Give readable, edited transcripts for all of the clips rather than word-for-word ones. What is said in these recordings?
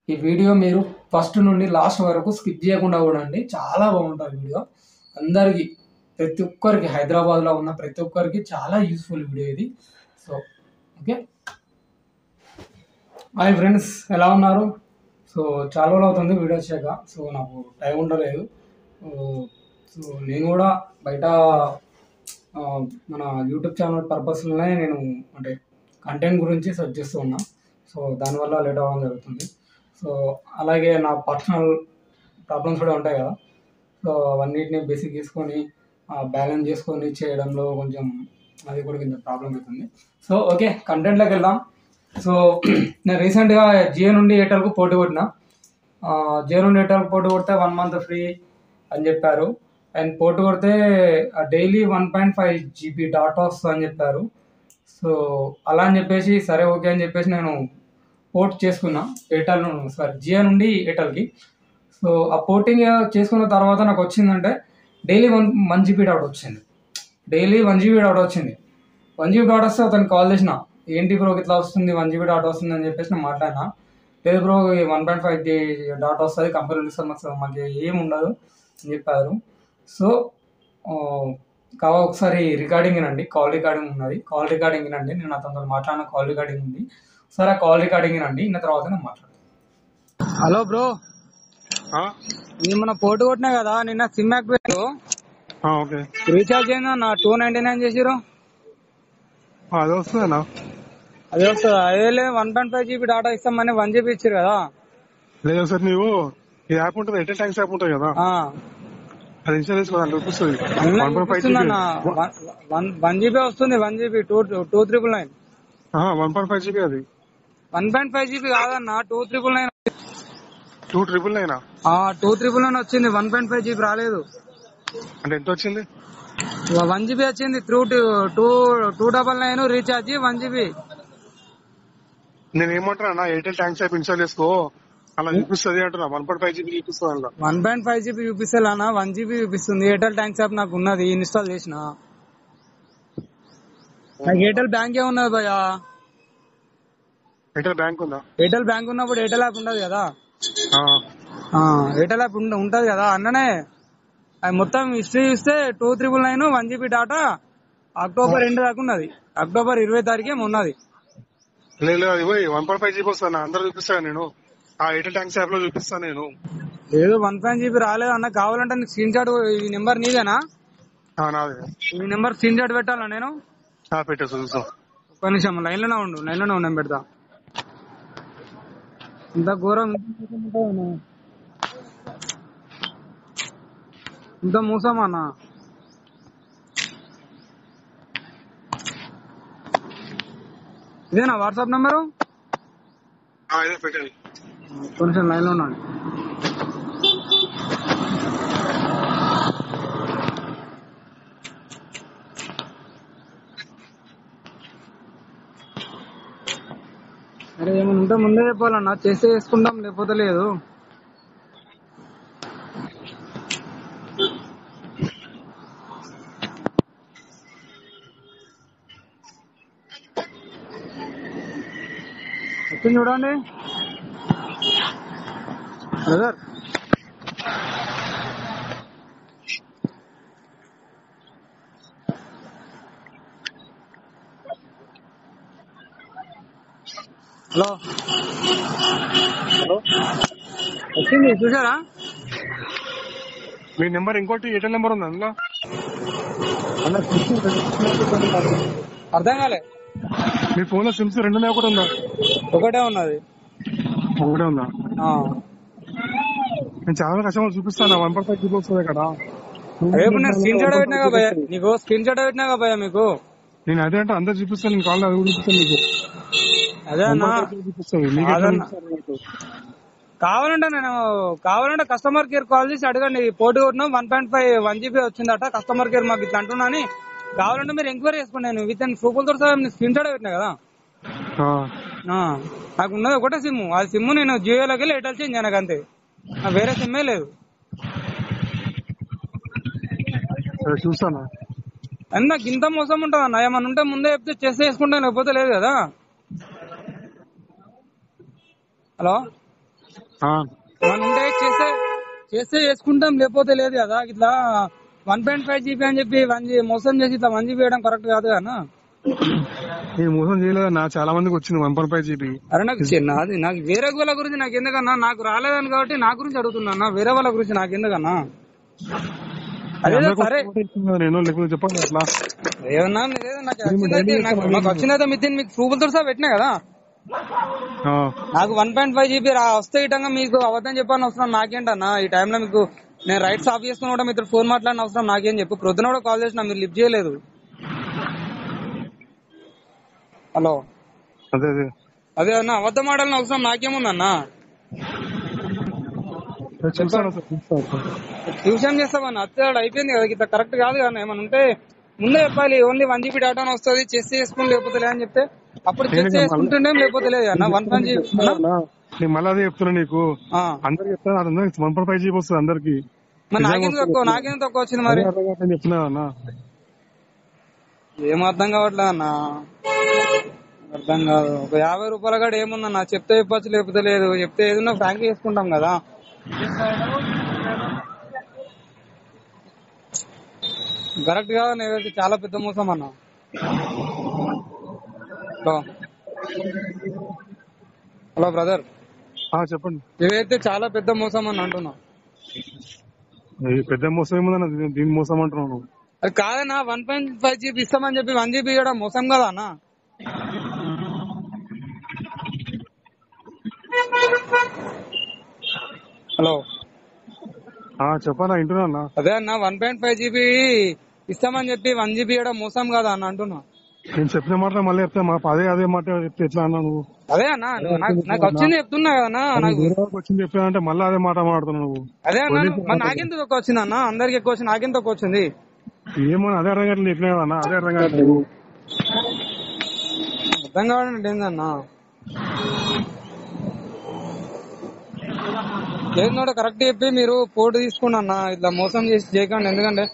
ఈ వీడియో మీరు ఫస్ట్ నుండి లాస్ట్ వరకు స్కిప్ చేయకుండా చూడండి. చాలా బాగుంటుంది వీడియో. అందరికీ, ప్రతి ఒక్కరికి, హైదరాబాద్లో ఉన్న ప్రతి ఒక్కరికి చాలా యూస్ఫుల్ వీడియో ఇది. సో ఓకే, హాయ్ ఫ్రెండ్స్, ఎలా ఉన్నారు? సో చాలా రోజులు అవుతుంది వీడియో వచ్చాక. సో నాకు టైం ఉండలేదు. సో నేను కూడా బయట మన యూట్యూబ్ ఛానల్ పర్పస్లోనే నేను అంటే కంటెంట్ గురించి సెర్చ్ చేస్తూ ఉన్నా. సో దానివల్ల లేట్ అవ్వడం జరుగుతుంది. సో అలాగే నా పర్సనల్ ప్రాబ్లమ్స్ కూడా ఉంటాయి కదా. సో అవన్నిటిని బేసిక్ తీసుకొని బ్యాలెన్స్ చేసుకొని చేయడంలో కొంచెం అది కూడా కొంచెం ప్రాబ్లం అవుతుంది. సో ఓకే, కంటెంట్లోకి వెళ్దాం. సో నేను రీసెంట్గా జియో నుండి ఎయిర్టెల్కు పోటీ కొట్టిన. జియో నుండి ఎయిర్టెల్కి పోటీ కొడితే 1 month ఫ్రీ అని చెప్పారు. అండ్ పోటీ కొడితే డైలీ 1.5 GB డాటా వస్తుంది అని చెప్పారు. సో అలా అని చెప్పేసి సరే ఓకే అని చెప్పేసి నేను పోర్ట్ చేసుకున్నా జియో నుండి ఎయిర్టెల్కి. సో ఆ పోర్టింగ్ చేసుకున్న తర్వాత నాకు వచ్చిందంటే డైలీ 1 GB డాటా వచ్చింది. డైలీ 1 GB డాటా వచ్చింది. 1 GB డాటా వస్తే అతనికి కాల్ చేసిన, ఏంటి బ్రో ఇట్లా వస్తుంది, 1 GB డాటా వస్తుంది అని చెప్పేసి నేను మాట్లాడినా. లేదు బ్రో 1.5 డాటా వస్తుంది, కంపెనీ ఇస్తాం, మాకు ఏమి ఉండదు అని చెప్పారు. సో ఒకసారి రికార్డింగ్ వినండి, కాల్ రికార్డింగ్ ఉన్నది. కాల్ రికార్డింగ్ వినండి, నేను అతనితో మాట్లాడిన కాల్ రికార్డింగ్ ఉంది. సరే ఆ కాల్ రికార్డింగ్ వినండి, ఇన్న తర్వాత నేను మాట్లాడతాను. హలో బ్రో, నేను మన పోటీ కొట్టినా కదా నిన్న సిమ్ యాక్టివేట్ రీఛార్జ్ అయిందన్న 299 చేసిరు. అదే వస్తుందన్నా, అదే వస్తుంది. అదే 1.5 GB డాటా ఇస్తామని 1 GB ఇచ్చారు కదా. లేదు సార్, నువ్వు ఈ యాప్ ఉంటుంది, ఎయిర్టెల్ థ్యాంక్స్ యాప్ ఉంటుంది కదా, అది ఇన్స్టాల్ చేసుకోవాలి, చూపిస్తుంది. 1 GB వస్తుంది, 1 GB 2,999. 1.5 GB అది 1.5 GB కాదన్న, 2,999. 2,999 2,999 వచ్చింది, 1.5 GB రాలేదు. అంటే ఎంత వచ్చింది? 1 GB వచ్చింది. 299 రీఛార్జ్ 1 GB. నేను ఏమంటున్నా, ఎయిర్టెల్ థ్యాంక్స్ యాప్ ఇన్స్టాల్ చేసుకో, అలా చూపిస్తుంది అంటున్నా. 1.5 GB చూపిస్తుంది అలా. 1.5 GB చూపిస్తుంది అన్న, 1 GB చూపిస్తుంది. ఎయిర్టెల్ థ్యాంక్స్ యాప్ నాకు ఉన్నది, ఇన్స్టాల్ చేసిన. నాకు ఎయిర్టెల్ బ్యాంక్ ఏ ఉన్నది భయ్యా. ఎయిర్టెల్ బ్యాంక్ ఉందా? ఎయిర్టెల్ బ్యాంక్ ఉన్నప్పుడు ఎయిర్టెల్ యాప్ ఉండదు కదా. ఎయిర్టెల్ యాప్ ఉంటది కదా అన్ననే. అది మొత్తం హిస్టరీ చూస్తే 2,999 1 GB డాటా అక్టోబర్ 2 దాకా ఉన్నది. అక్టోబర్ 20 తారీఖే ఉన్నది. లేదు, అది 1.5 GB వస్తాను, అందరూ చూపిస్తాను నేను. ఆ ఎయిర్టెల్ థ్యాంక్స్ యాప్ లో చూపిస్తాను నేను. లేదు 1.5 GB రాలేదు అన్న. కావాలంటే నీకు స్క్రీన్ షాట్, ఈ నెంబర్ నీదేనా? నాదే. ఈ నెంబర్ స్క్రీన్ షాట్ పెట్టాలా నేను? పెట్టా, చూసా. ఒక్క నిమిషం లైన్లోనే ఉండు, నేను పెడతా. ఇంత ఘోరం, ఇంత మోసం అన్న. ఇదేనా వాట్సాప్ నెంబరు? ఇదే పెట్టాలి. కొంచెం లైన్లో ఉన్నాను. అరే ఏమైనా ఉంటే ముందే చెప్పాలన్నా, చేస్తే చేసుకుంటాం, లేకపోతే లేదు. వచ్చింది చూడండి బ్రదర్. హలో వచ్చింది, చూసారా? మీ నెంబర్ ఇంకోటి ఎయిర్టెల్ నెంబర్ ఉంది అందులో. అర్థం కాలే. మీ ఫోన్ లో సిమ్స్ 2 ఉన్నాయి, ఒకటి ఉందా? ఒకటే ఉన్నది. ఒకటే ఉందా? నేను చాలా కస్టమర్ చూపిస్తాను, 1.5 GB వస్తుంది కదా. రేపు నేను స్క్రీన్ షాట్ పెట్టినాగా భయ్యా, నీకు స్క్రీన్ షాట్ పెట్టినాగా భయ్యా మీకు. నేను అదే అంటే అందరు చూపిస్తాను, నేను కాల్ అది కూడా చూపిస్తాను మీకు. అదే అన్న, కావాలంటే కస్టమర్ కేర్ కాల్ చేసి అడగండి. పోటీ కొట్టినా 1.5 GB వచ్చిందట, కస్టమర్ కేర్ మాకు ఇట్లా అంటున్నా అని. కావాలంటే మీరు ఎంక్వైరీ చేసుకోండి. నేను విత్ అండ్ ప్రూఫ్లతో సహా స్క్రీన్ షాట్ పెట్టినా కదా. నాకు ఉన్నది ఒకటే సిమ్, ఆ సిమ్ నేను జియోలోకి వెళ్ళి ఎయిర్టెల్ చేంజ్ అయినా అంతే, వేరే సిమ్మే లేదు. చూస్తాను. నాకు ఇంత మోసం ఉంటుంది అన్న. ఏమన్నా ఉంటే ముందే చెప్తే చేస్తే చేసుకుంటాను, లేకపోతే లేదు కదా. హలో ఉంటే చేస్తే చేసుకుంటాం, లేకపోతే లేదు కదా. ఇట్లా 1.5 GB అని చెప్పి మోసం చేసి ఇట్లా 1 GB వేయడం కరెక్ట్ కాదు కదా. నేను మోసం చేయలేదన్నా, చాలా మందికి వచ్చింది 1.5 GB. అరే నాకు వేరే వాళ్ళ గురించి నాకు ఎందుకన్నా, నాకు రాలేదని కాబట్టి నా గురించి అడుగుతున్నా. వేరే వాళ్ళ గురించి నాకు ఎందుకన్నా. అదే సరే నేను లేకపోతే చెప్పండి అట్లా ఏమన్నా నాకు వచ్చిందైతే మీకు ప్రూఫ్లతో సహా పెట్టినా కదా. నాకు 1.5 GB వస్తే ఇటంగా మీకు అవద్దని చెప్పని అవసరం నాకేంటన్నా. ఈ టైంలో మీకు నేను రైట్స్ ఆఫ్ చేసుకుని కూడా మీతో ఫోన్ మాట్లాడిన అవసరం నాకేం చెప్పు. ప్రొద్దున కూడా కాల్ చేసిన, మీరు లిఫ్ట్ చేయలేదు. హలో అదే అన్న, అబద్ధం ఆడాలని అవసరం నాకేముందన్నా. ట్యూషన్ చేస్తామన్నా, అత్యాడు అయిపోయింది కదా. ఇట్లా కరెక్ట్ కాదు కదా. ఏమన్నా ఉంటే ముందే చెప్పాలి. ఓన్లీ 1 GB డేటా వస్తుంది, చెస్ చేసుకుని లేకపోతే లే అని చెప్తే అప్పుడు చెస్ చేసుకుంటుండే, లేకపోతే లేదు అన్న. 1.5 GB నేను మళ్ళీ అదే చెప్తున్నా నీకు, అందరికి చెప్తాను 1.5 GB వస్తుంది అందరికి. మరి నాకేం తక్కువ వచ్చింది మరి చెప్తున్నా అన్న. ఏం అర్థం కావట్లే అన్న, అర్థం కాదు. ఒక 50 రూపాయల కాడ ఏముందన్నా, చెప్తే చెప్పచ్చు లేకపోతే లేదు. చెప్తే ఏదన్నా ఫ్రాంక్ చేసుకుంటాం కదా. కరెక్ట్ కాదు. నేనైతే చాలా పెద్ద మోసం అన్నా. హలో బ్రదర్, చెప్పండి. ఇదైతే చాలా పెద్ద మోసం అని అంటున్నా. పెద్ద మోసం ఏముందన్న, దీని మోసం అంటున్నాను. అది కాదన్నా, 1.5 GB ఇస్తామని చెప్పి 1 GB ఇవ్వడం మోసం కదా అన్న. హలో చెప్పనా, వింటున్నా. అదే అన్న, 1.5 GB ఇస్తామని చెప్పి 1 GB ఇవ్వడం మోసం కదా అన్న అంటున్నా. నేను చెప్పిన మాట మళ్ళీ చెప్తా, మా అదే మాట చెప్తే ఎట్లా అన్నా నువ్వు? అదే అన్న, నాకు వచ్చింది చెప్తున్నా కదా. నాకు వచ్చింది చెప్పా అంటే మళ్ళీ అదే మాట మాట్లాడుతున్నావు నువ్వు. అదే అన్న, నాకెంత ఎక్కువ వచ్చింది అన్న, అందరికి ఎక్కువ వచ్చింది, నాకెంత ఎక్కువ వచ్చింది. ఏమన్నా అదే అర్థం కావట్లేదు, చెప్పినా కదా అదే అర్థం కావట్లేదు. అర్థం కావడం ఏందన్నా, లేదు కరెక్ట్ చెప్పి మీరు పోటు తీసుకోండి అన్న. ఇట్లా మోసం చేసి చేయకండి. ఎందుకంటే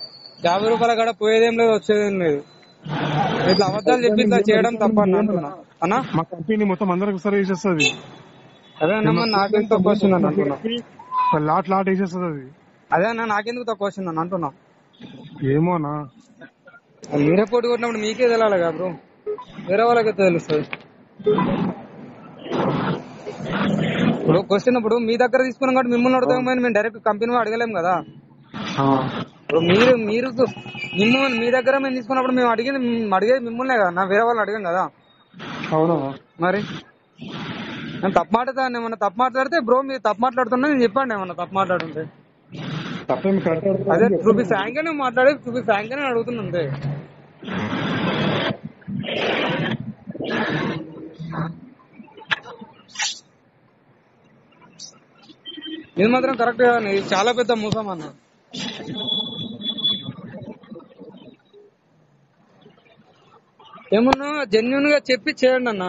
50 రూపాయల కాడ పోయేదేం లేదు, వచ్చేదేం లేదు. ఇట్లా అబద్ధాలు చెప్పి ఇట్లా చేయడం తప్ప అంటున్నా అన్న. మా కంపెనీ మొత్తం అందరికి సర్వీస్ చేస్తుంది. అదే అన్న, నాకెందుకు తక్కువ వచ్చిందని అంటున్నా. లాట్ వేసేస్తుంది అది. అదే అన్న, నాకెందుకు తక్కువ వచ్చిందని అంటున్నా. ఏమో అన్నా, మీరే పోటీ కొట్టినప్పుడు మీకే తెలియాలి కదా బ్రో, వేరే వాళ్ళకైతే తెలుస్తుంది. ఇప్పుడు క్వశ్చన్, ఇప్పుడు మీ దగ్గర తీసుకున్నాం కాబట్టి మిమ్మల్ని అడుగుతాం, మేము డైరెక్ట్ కంపెనీ అడగలేము కదా. ఇప్పుడు మీరు మీ దగ్గర మేము తీసుకున్నప్పుడు మేము అడిగేది మిమ్మల్నే కదా, వేరే వాళ్ళు అడిగాం కదా. అవునా మరి నేను తప్పు మాట్లాడతాను, ఏమన్నా తప్పు మాట్లాడితే బ్రో మీరు తప్పు మాట్లాడుతున్నా నేను చెప్పండి. ఏమన్నా తప్పు మాట్లాడుంటే అదే చూపి ఫ్రాంక్ గా మాట్లాడే, చూపి ఫ్రాంక్ గానే అడుగుతున్నా అంతే. ఇది మాత్రం కరెక్ట్ కదా, ఇది చాలా పెద్ద మోసం అన్న. ఏమన్నా జెన్యున్ గా చెప్పి చేయండి అన్న.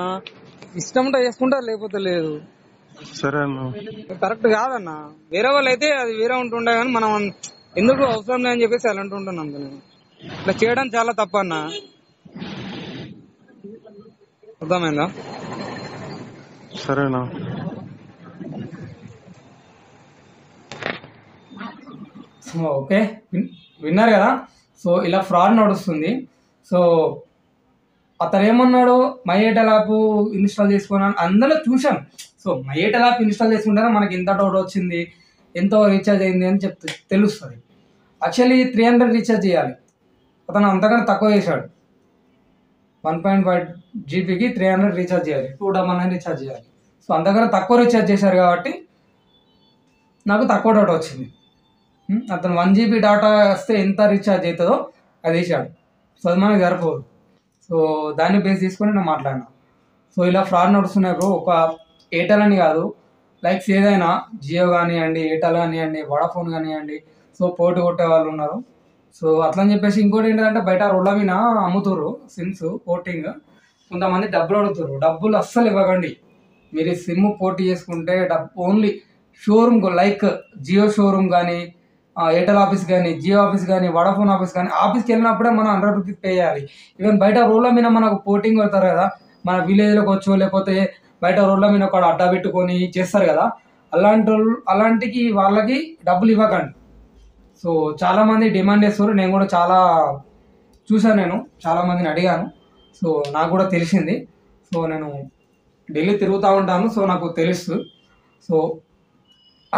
ఇష్టం ఉంటే చేసుకుంటారు, లేకపోతే లేదు. సరే అన్న, కరెక్ట్ కాదన్న. వేరే వాళ్ళు అయితే అది వేరే ఉంటుండే, కానీ మనం ఎందుకు అవసరం లేదని చెప్పేసి అలా అంటుంటున్నాం. ఇట్లా చేయడం చాలా తప్ప అన్న, అర్థమైందా? సరేనా, ఓకే, విన్నారు కదా. సో ఇలా ఫ్రాడ్ నడుస్తుంది. సో అతను ఏమన్నాడు, మై ఎయిర్టెల్ యాప్ ఇన్స్టాల్ చేసుకున్నాను అందులో చూసాం. So my Airtel app install చేసుకుంటేనే మనకి ఎంత డౌట్ వచ్చింది, ఎంతో రీఛార్జ్ అయింది అని తెలుస్తుంది. యాక్చువల్లీ 300 రీఛార్జ్ చేయాలి, అతను అంతకన్నా తక్కువ చేశాడు. 1.5 GBకి 300 రీఛార్జ్ చేయాలి, 299 రీఛార్జ్ చేయాలి. సో అంతకన్నా తక్కువ రీఛార్జ్ చేశారు కాబట్టి నాకు తక్కువ డౌట్ వచ్చింది. అతను 1 GB డేటా వస్తే ఎంత రీఛార్జ్ అవుతుందో అది వేసాడు. సో అది మనకి సరిపోదు. సో దాన్ని బేస్ తీసుకొని నేను మాట్లాడినా. సో ఇలా ఫ్రాడ్ నడుస్తున్నాయి బ్రో. ఒక ఎయిర్టెల్ అని కాదు, లైక్స్ ఏదైనా జియో కానివ్వండి, ఎయిర్టెల్ కానివ్వండి, వడాఫోన్ కానివ్వండి, సో పోటీ కొట్టే వాళ్ళు ఉన్నారు. సో అట్లా అని చెప్పేసి ఇంకోటి ఏంటంటే బయట రోడ్ల మీద అమ్ముతుర్రు సిమ్స్ పోర్టింగ్. కొంతమంది డబ్బులు అడుగుతారు, డబ్బులు అస్సలు ఇవ్వకండి. మీరు సిమ్ పోర్ట్ చేసుకుంటే only showroom, like Jio showroom కానీ, ఎయిర్టెల్ ఆఫీస్ కానీ, జియో ఆఫీస్ కానీ, వడాఫోన్ ఆఫీస్ కానీ, ఆఫీస్కి వెళ్ళినప్పుడే మనం 100 రూపీస్ పే చేయాలి. ఈవెన్ బయట రోడ్ల మీద మనకు పోర్టింగ్ కొడతారు కదా, మన విలేజ్లోకి వచ్చో లేకపోతే బయట రోడ్ల మీద ఒక అడ్డా పెట్టుకొని చేస్తారు కదా, అలాంటికి వాళ్ళకి డబ్బులు ఇవ్వకండి. సో చాలామంది డిమాండ్ చేస్తారు. నేను కూడా చాలా చూసాను, నేను చాలామందిని అడిగాను. సో నాకు కూడా తెలిసింది. సో నేను ఢిల్లీ తిరుగుతూ ఉంటాను, సో నాకు తెలుసు. సో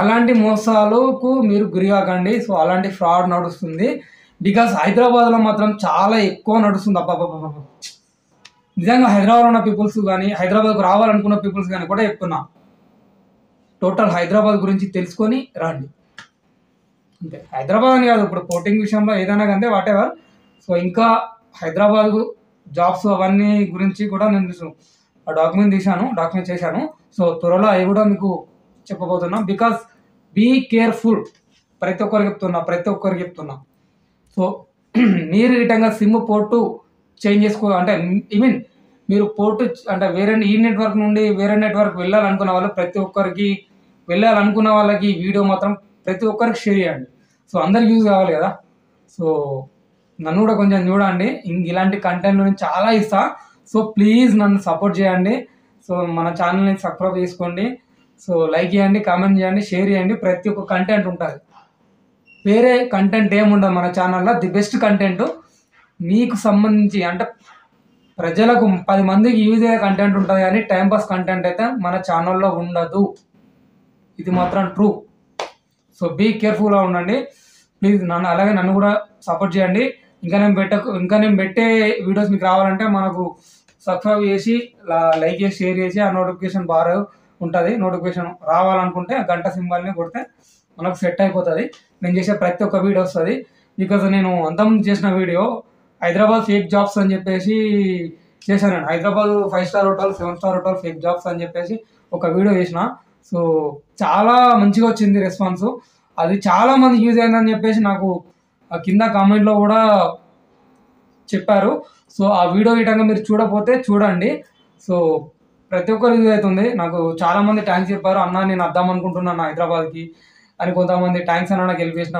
అలాంటి మోసాలకు మీరు గురి కాకండి. సో అలాంటి ఫ్రాడ్ నడుస్తుంది. బికాస్ హైదరాబాద్లో మాత్రం చాలా ఎక్కువ నడుస్తుంది. అబ్బాబ్బాబ్బా, నిజంగా హైదరాబాద్ ఉన్న పీపుల్స్ కానీ, హైదరాబాద్కు రావాలనుకున్న పీపుల్స్ కానీ కూడా చెప్తున్నా, టోటల్ హైదరాబాద్ గురించి తెలుసుకొని రండి. అంతే, హైదరాబాద్ అని కాదు, ఇప్పుడు పోటింగ్ విషయంలో ఏదైనా కానీ వాట్ ఎవర్. సో ఇంకా హైదరాబాద్ జాబ్స్ అవన్నీ గురించి కూడా నేను డాక్యుమెంట్ చేశాను. సో త్వరలో అవి కూడా మీకు చెప్పబోతున్నా. బికాస్ బీ కేర్ఫుల్, ప్రతి ఒక్కరికి చెప్తున్నా. సో మీరు రిటంగా సిమ్ పోర్టు చేంజ్ అంటే ఈవెన్ మీరు పోర్టు అంటే ఈ నెట్వర్క్ నుండి వేరే నెట్వర్క్ వెళ్ళాలనుకున్న వాళ్ళు, వెళ్ళాలనుకున్న వాళ్ళకి వీడియో మాత్రం ప్రతి ఒక్కరికి షేర్ చేయండి. సో అందరికి యూజ్ కావాలి కదా. సో నన్ను కూడా కొంచెం చూడండి, ఇలాంటి కంటెంట్ నేను చాలా ఇస్తా. సో ప్లీజ్ నన్ను సపోర్ట్ చేయండి. సో మన ఛానల్ని సబ్స్క్రైబ్ చేసుకోండి. సో లైక్ చేయండి, కామెంట్ చేయండి, షేర్ చేయండి. ప్రతి ఒక్క కంటెంట్ ఉంటుంది, వేరే కంటెంట్ ఏముండదు మన ఛానల్లో. ది బెస్ట్ కంటెంట్ మీకు సంబంధించి, అంటే ప్రజలకు 10 మందికి యూజ్ అయ్యే కంటెంట్ ఉంటుంది, కానీ టైంపాస్ కంటెంట్ అయితే మన ఛానల్లో ఉండదు. ఇది మాత్రం ట్రూ. సో బీ కేర్ఫుల్గా ఉండండి ప్లీజ్. అలాగే నన్ను కూడా సపోర్ట్ చేయండి. ఇంకా నేను పెట్టే వీడియోస్ మీకు రావాలంటే మనకు సబ్స్క్రైబ్ చేసి, లైక్ చేసి, షేర్ చేసి, ఆ నోటిఫికేషన్ బార్ ఉంటుంది. నోటిఫికేషన్ రావాలనుకుంటే ఆ గంట సింబల్ని కొడితే మనకు సెట్ అయిపోతుంది. నేను చేసే ప్రతి ఒక్క వీడియో వస్తుంది. బికాజ్ నేను అంతం చేసిన వీడియో హైదరాబాద్ ఫేక్ జాబ్స్ అని చెప్పేసి చేశాను. Hyderabad 5 star hotel, 7 star hotel fake jobs అని చెప్పేసి ఒక వీడియో చేసిన. సో చాలా మంచిగా వచ్చింది రెస్పాన్స్. అది చాలా మంది యూజ్ అయిందని చెప్పేసి నాకు కింద కామెంట్లో కూడా చెప్పారు. సో ఆ వీడియో విధంగా మీరు చూడకపోతే చూడండి. సో ప్రతి ఒక్కరు యూజ్ అవుతుంది. నాకు చాలామంది థ్యాంక్స్ చెప్పారు, అన్న నేను వద్దాం అనుకుంటున్నాను హైదరాబాద్కి అని. కొంతమంది థ్యాంక్స్ అన్న నాకు గెలిపేసిన,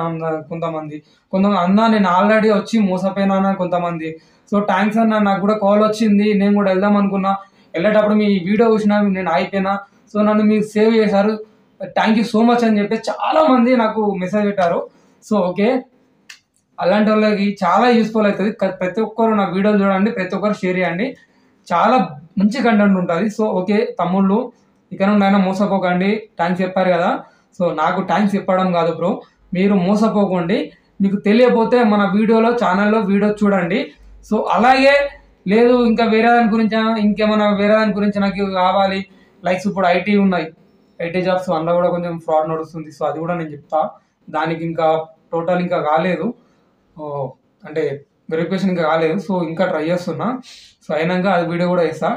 కొంతమంది అన్న నేను ఆల్రెడీ వచ్చి మోసపోయినా అని కొంతమంది. సో థ్యాంక్స్ అన్న, నాకు కూడా కాల్ వచ్చింది, నేను కూడా వెళ్దాం అనుకున్నా, వెళ్ళేటప్పుడు మీ వీడియో చూసినా నేను అయిపోయినా. సో నన్ను మీరు సేవ్ చేశారు, థ్యాంక్ యూ సో మచ్ అని చెప్పి చాలామంది నాకు మెసేజ్ పెట్టారు. సో ఓకే, అలాంటి వాళ్ళకి చాలా యూస్ఫుల్ అవుతుంది. ప్రతి ఒక్కరు నా వీడియోలు చూడండి, ప్రతి ఒక్కరు షేర్ చేయండి, చాలా మంచి కంటెంట్ ఉంటుంది. సో ఓకే తమ్ముళ్ళు, ఇక్కడ నుండి అయినా మోసపోకండి. థ్యాంక్స్ చెప్పారు కదా. సో నాకు థ్యాంక్స్ చెప్పడం కాదు బ్రో, మీరు మోసపోకండి. మీకు తెలియకపోతే మన ఛానల్లో వీడియో చూడండి. సో అలాగే లేదు ఇంకా వేరే దాని గురించి, ఇంకేమైనా వేరే దాని గురించి నాకు కావాలి, లైక్స్ ఇప్పుడు ఐటీ జాబ్స్ అందులో కూడా కొంచెం ఫ్రాడ్ నడుస్తుంది. సో అది కూడా నేను చెప్తా. దానికి ఇంకా టోటల్ ఇంకా కాలేదు, అంటే వెరిఫికేషన్ ఇంకా కాలేదు. సో ఇంకా ట్రై చేస్తున్నా. సో అయినాక అది వీడియో కూడా వేస్తా.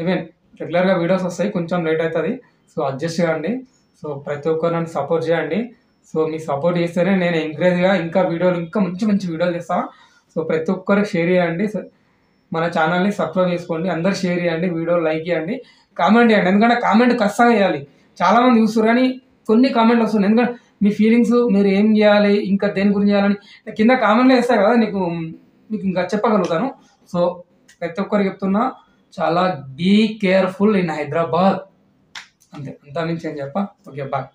ఈవెన్ రెగ్యులర్గా వీడియోస్ వస్తాయి, కొంచెం లేట్ అవుతుంది. సో అడ్జస్ట్ చేయండి. సో ప్రతి ఒక్కరు నన్ను సపోర్ట్ చేయండి. సో మీకు సపోర్ట్ చేస్తేనే నేను ఎంకరేజ్గా ఇంకా మంచి మంచి వీడియోలు చేస్తాను. సో ప్రతి ఒక్కరికి షేర్ చేయండి, మన ఛానల్ని సబ్స్క్రైబ్ చేసుకోండి, అందరు షేర్ చేయండి, వీడియో లైక్ చేయండి, కామెంట్ చేయండి. ఎందుకంటే కామెంట్ ఖచ్చితంగా చేయాలి. చాలామంది చూస్తారు కానీ కొన్ని కామెంట్లు వస్తున్నాయి. ఎందుకంటే మీ ఫీలింగ్స్, మీరు ఏం చేయాలి, ఇంకా దేని గురించి చేయాలని కింద కామెంట్లో వేస్తారు కదా, మీకు ఇంకా చెప్పగలుగుతాను. సో ప్రతి ఒక్కరికి చెప్తున్నా, చాలా బీ కేర్ఫుల్ ఇన్ హైదరాబాద్. అంతే, అంతా నుంచి ఏం చెప్పా. Okay bye.